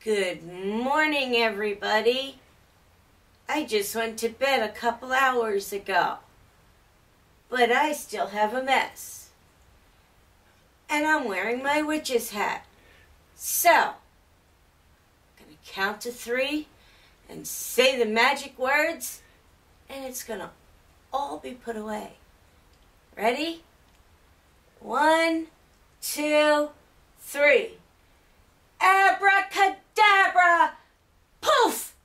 Good morning, everybody. I just went to bed a couple hours ago, but I still have a mess. And I'm wearing my witch's hat. So, I'm going to count to 3 and say the magic words, and it's going to all be put away. Ready? 1, 2, 3. Abracadabra! Poof!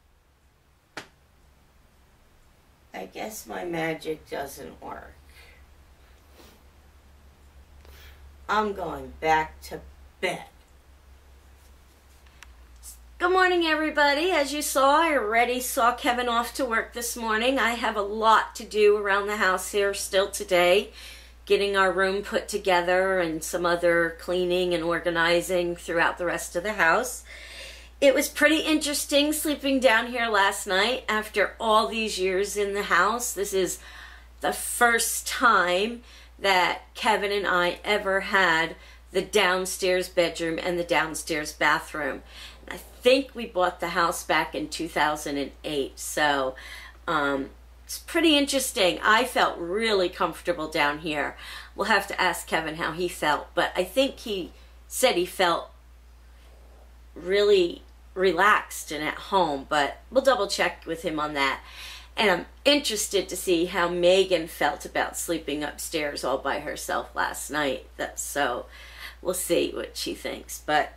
I guess my magic doesn't work. I'm going back to bed. Good morning, everybody. As you saw, I already saw Kevin off to work this morning. I have a lot to do around the house here still today, getting our room put together and some other cleaning and organizing throughout the rest of the house. It was pretty interesting sleeping down here last night after all these years in the house. This is the first time that Kevin and I ever had the downstairs bedroom and the downstairs bathroom. I think we bought the house back in 2008, so it's pretty interesting. I felt really comfortable down here. We'll have to ask Kevin how he felt, but I think he said he felt really relaxed and at home, but we'll double check with him on that. And I'm interested to see how Megan felt about sleeping upstairs all by herself last night. So we'll see what she thinks. But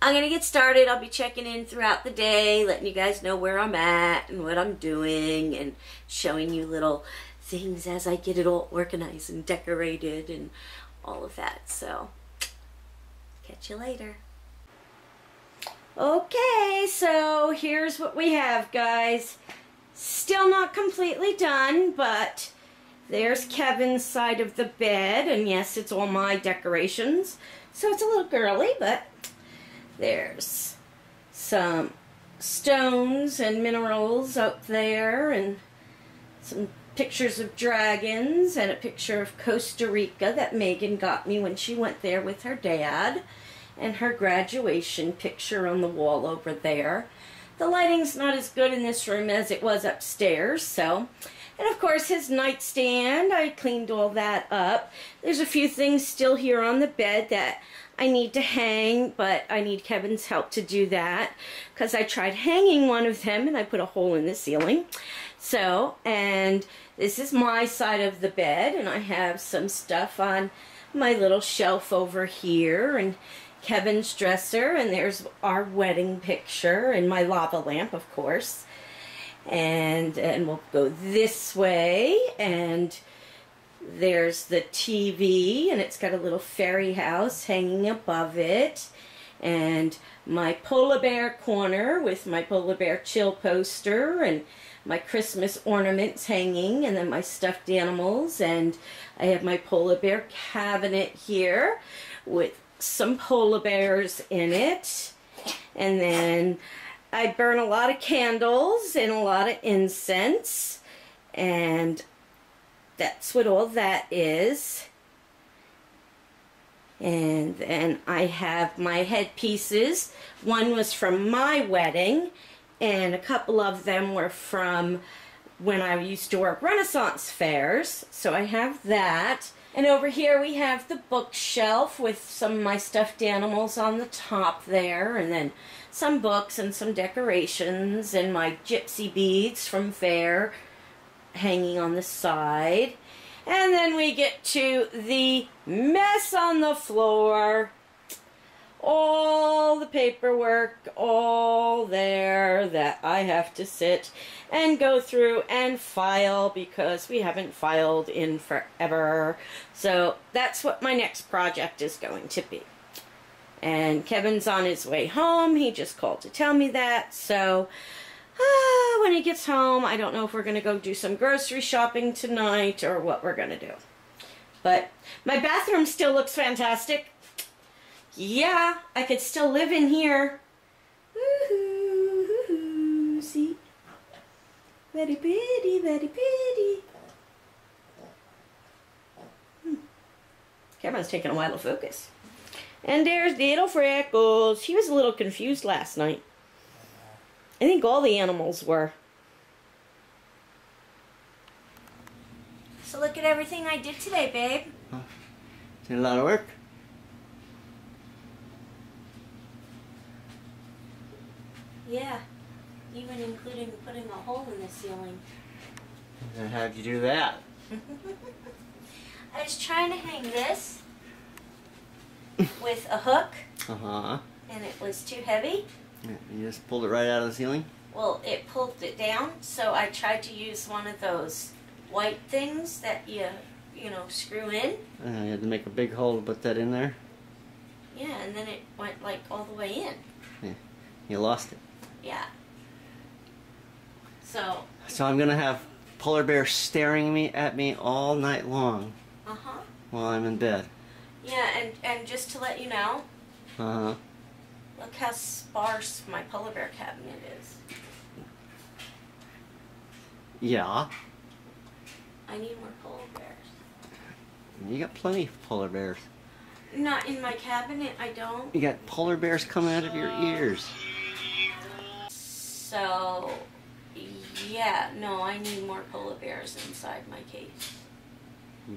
I'm going to get started. I'll be checking in throughout the day, letting you guys know where I'm at and what I'm doing, and showing you little things as I get it all organized and decorated and all of that. So, catch you later. Okay, so here's what we have, guys. Still not completely done, but there's Kevin's side of the bed, and yes, it's all my decorations. So it's a little girly, but there's some stones and minerals up there, and some pictures of dragons, and a picture of Costa Rica that Megan got me when she went there with her dad, and her graduation picture on the wall over there. The lighting's not as good in this room as it was upstairs, so. And of course his nightstand, I cleaned all that up. There's a few things still here on the bed that I need to hang, but I need Kevin's help to do that, because I tried hanging one of them and I put a hole in the ceiling. So, and this is my side of the bed, and I have some stuff on my little shelf over here, and Kevin's dresser, and there's our wedding picture, and my lava lamp, of course. And we'll go this way, and there's the TV, and it's got a little fairy house hanging above it, and my polar bear corner with my polar bear chill poster, and my Christmas ornaments hanging, and then my stuffed animals, and I have my polar bear cabinet here with some polar bears in it. And then I burn a lot of candles and a lot of incense, and that's what all that is. And then I have my headpieces. One was from my wedding, and a couple of them were from when I used to work Renaissance fairs. So I have that. And over here we have the bookshelf with some of my stuffed animals on the top there, and then some books and some decorations, and my gypsy beads from fair hanging on the side. And then we get to the mess on the floor. All the paperwork, all there that I have to sit and go through and file, because we haven't filed in forever. So that's what my next project is going to be. And Kevin's on his way home. He just called to tell me that. So when he gets home, I don't know if we're going to go do some grocery shopping tonight or what we're going to do. But my bathroom still looks fantastic. Yeah, I could still live in here. Woohoo, woohoo, see? Very pretty, very pretty. Camera's taking a while to focus. And there's little Freckles. He was a little confused last night. I think all the animals were. So look at everything I did today, babe. Huh. Did a lot of work. Yeah, even including putting a hole in the ceiling. And how'd you do that? I was trying to hang this with a hook, Uh-huh. and it was too heavy. Yeah, you just pulled it right out of the ceiling? Well, it pulled it down, so I tried to use one of those white things that you know, screw in. You had to make a big hole to put that in there? Yeah, and then it went like all the way in. Yeah. You lost it. Yeah. So I'm gonna have polar bears staring at me all night long while I'm in bed. Yeah, and just to let you know, Uh-huh. look how sparse my polar bear cabinet is. Yeah. I need more polar bears. You got plenty of polar bears. Not in my cabinet, I don't. You got polar bears coming out of your ears. So, yeah, no, I need more polar bears inside my case.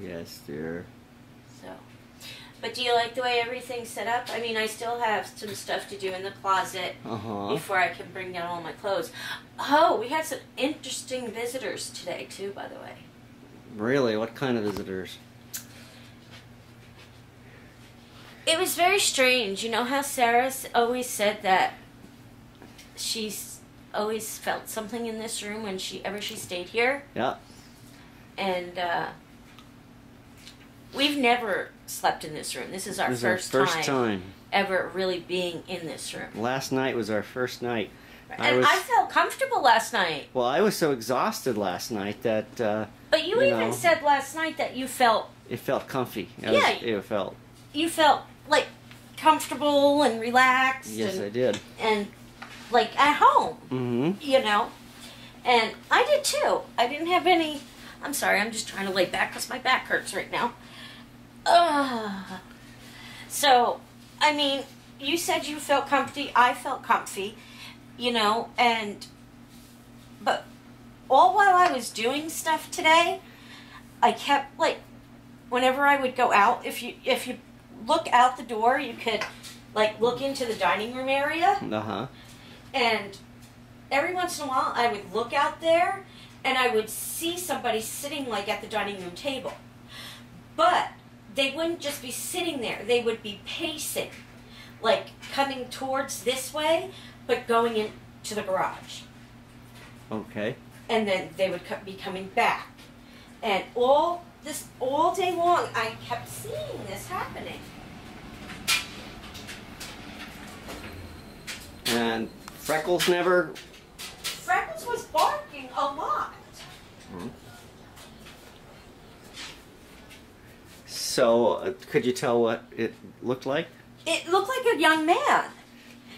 Yes, dear. So, but do you like the way everything's set up? I mean, I still have some stuff to do in the closet before I can bring down all my clothes. Oh, we had some interesting visitors today, too, by the way. Really? What kind of visitors? It was very strange. You know how Sarah always said that she's always felt something in this room when she stayed here? Yeah. And we've never slept in this room. This is our first time ever really being in this room. Last night was our first night. And I felt comfortable last night. Well, I was so exhausted last night that... but you even said last night that you felt... It felt comfy. It felt... You felt, like, comfortable and relaxed. Yes, I did. And, like, at home. Mm-hmm. You know? And I did, too. I didn't have any... I'm sorry, I'm just trying to lay back because my back hurts right now. So, I mean, you said you felt comfy. I felt comfy. You know, but all while I was doing stuff today, I kept, like, whenever I would go out, if you look out the door, you could, like, look into the dining room area. Uh-huh. And every once in a while, I would look out there, and I would see somebody sitting, like, at the dining room table. But they wouldn't just be sitting there. They would be pacing, like, coming towards this way, but going into the garage. Okay. And then they would be coming back. And all day long, I kept seeing this happening. And Freckles never... Freckles was barking a lot. Hmm. So, could you tell what it looked like? It looked like a young man.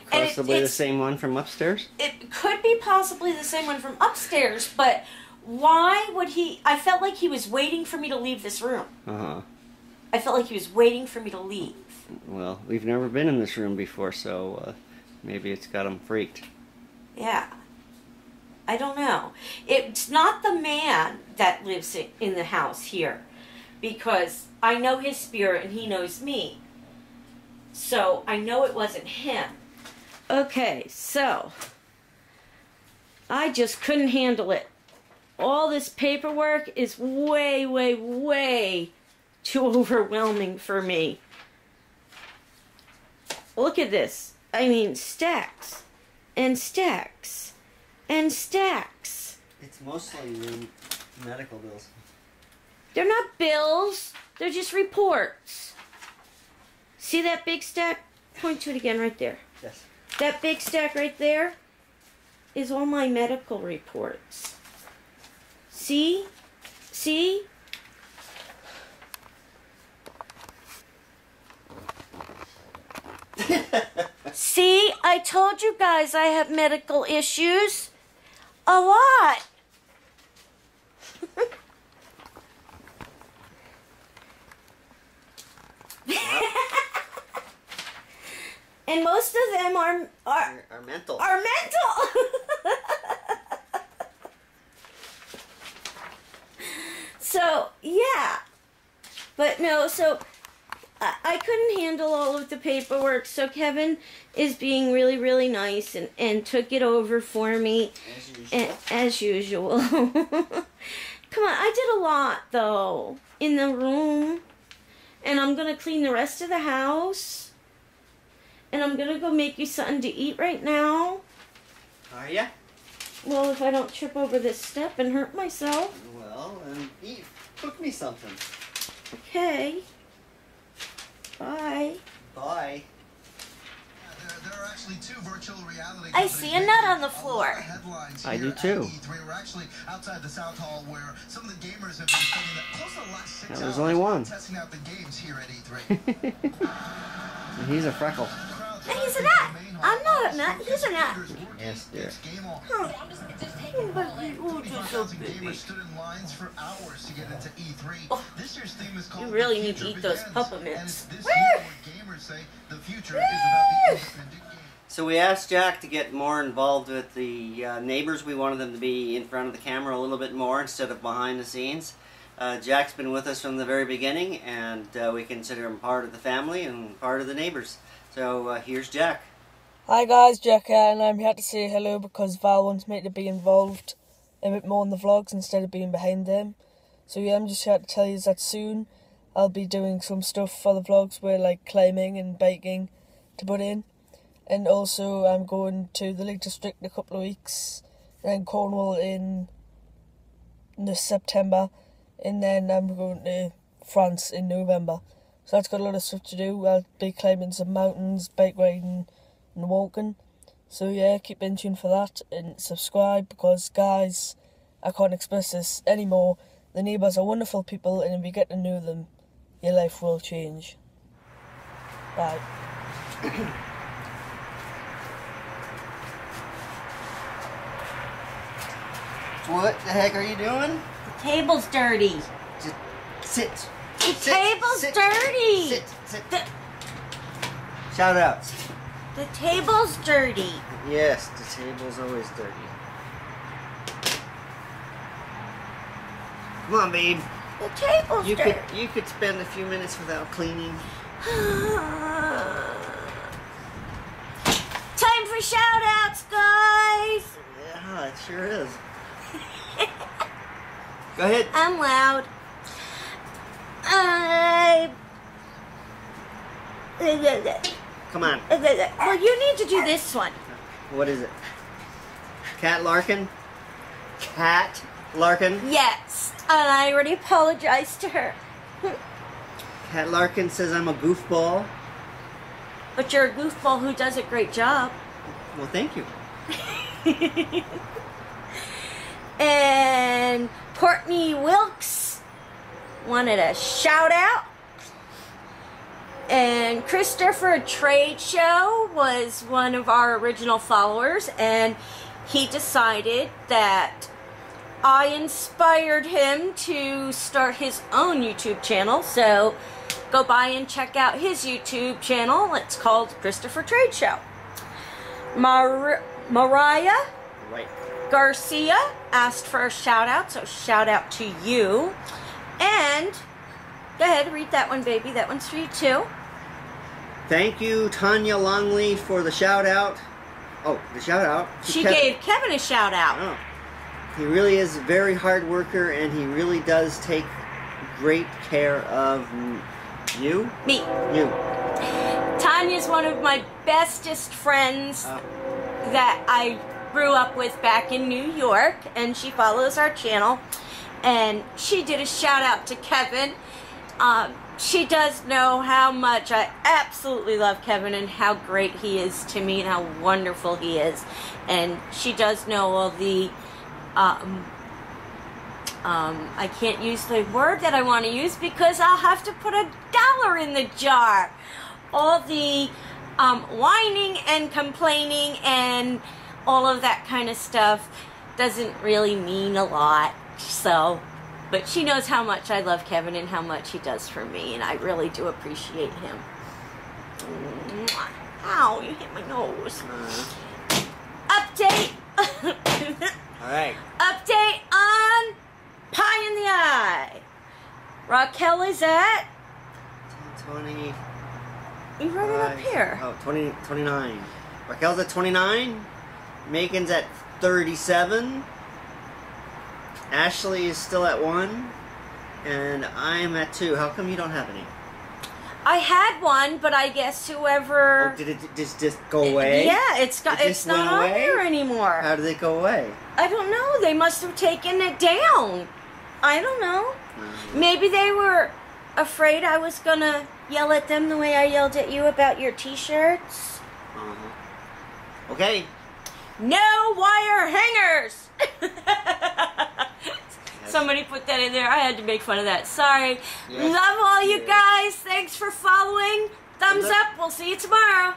Possibly the same one from upstairs? It could be possibly the same one from upstairs, but why would he... I felt like he was waiting for me to leave this room. Uh-huh. I felt like he was waiting for me to leave. Well, we've never been in this room before, so maybe it's got him freaked. Yeah. I don't know. It's not the man that lives in the house here, because I know his spirit and he knows me. So I know it wasn't him. Okay, so I just couldn't handle it. All this paperwork is way, way, way too overwhelming for me. Look at this. I mean, stacks and stacks and stacks. It's mostly medical bills. They're not bills. They're just reports. See that big stack? Point to it again right there. Yes. That big stack right there is all my medical reports. See? See? See? I told you guys I have medical issues. A lot. And most of them are mental. Are mental. But no, so I couldn't handle all of the paperwork, so Kevin is being really, really nice and took it over for me. As usual. Come on, I did a lot, though, in the room. And I'm going to clean the rest of the house. And I'm going to go make you something to eat right now. Are ya? Well, if I don't trip over this step and hurt myself. Well, then eat. Cook me something. Okay. Bye. Bye. There are actually two virtual reality I see a nut on the floor. I do too. We're actually outside the South Hall where some of the gamers have been spending close to the last 6 hours there's only one. testing out the games here at E3. He's a freckle. And he's a nut. I'm not a nut. He's a nut. Yes, dear. Huh. Gamers stood in lines for hours to get into E3. Oh, This year's theme is called you really The need to Future eat those Begins. peppermints. And it's this year where gamers say the future is about the independent game. So we asked Jack to get more involved with the neighbors. We wanted them to be in front of the camera a little bit more instead of behind the scenes. Jack's been with us from the very beginning, and we consider him part of the family and part of the neighbors. So here's Jack. Hi guys, Jack here, and I'm here to say hello because Val wants me to be involved a bit more in the vlogs instead of being behind them. So yeah, I'm just here to tell you that soon I'll be doing some stuff for the vlogs where like climbing and biking to put in. And also I'm going to the Lake District in a couple of weeks, and then Cornwall in this September, and then I'm going to France in November. So that's got a lot of stuff to do. I'll be climbing some mountains, bike riding and walking. So yeah, keep in tune for that and subscribe because guys, I can't express this anymore. The neighbours are wonderful people, and if you get to know them, your life will change. Bye. What the heck are you doing? The table's dirty. Just sit. The table's dirty. Sit. Shout outs. The table's dirty. Yes, the table's always dirty. Come on, babe. The table's dirty. You could spend a few minutes without cleaning. Time for shout outs, guys. Yeah, it sure is. Go ahead. I'm loud. Come on. Well, you need to do this one. What is it? Cat Larkin? Cat Larkin? Yes, and I already apologized to her. Cat Larkin says I'm a goofball. But you're a goofball who does a great job. Well, thank you. And Courtney Wilkes wanted a shout out. And Christopher Trade Show was one of our original followers, and he decided that I inspired him to start his own YouTube channel. So go by and check out his YouTube channel. It's called Christopher Trade Show. Mariah Right. Garcia asked for a shout out, so shout out to you. And go ahead, read that one, baby. That one's for you too. Thank you, Tanya Longley, for the shout out. Oh, the shout out. She gave Kevin a shout out. Oh. He really is a very hard worker, and he really does take great care of you. Me. You. Tanya's one of my bestest friends that I grew up with back in New York, and she follows our channel. And she did a shout out to Kevin. She does know how much I absolutely love Kevin and how great he is to me and how wonderful he is. And she does know all the, I can't use the word that I want to use because I'll have to put $1 in the jar. All the whining and complaining and all of that kind of stuff doesn't really mean a lot. So, but she knows how much I love Kevin and how much he does for me, and I really do appreciate him. Ow, you hit my nose. Update. Alright. Update on Pie in the Eye. Raquel is at 20. You wrote it up here. Oh, 29. Raquel's at 29. Megan's at 37. Ashley is still at 1. And I'm at 2. How come you don't have any? I had one, but I guess whoever... Oh, did it just go away? Yeah, it's not on here anymore. How did it go away? I don't know. They must have taken it down. I don't know. Maybe they were afraid I was going to yell at them the way I yelled at you about your t-shirts. Okay. No wire hangers! Somebody put that in there. I had to make fun of that. Sorry. Yes. Love all you guys. Thanks for following. Thumbs up. We'll see you tomorrow.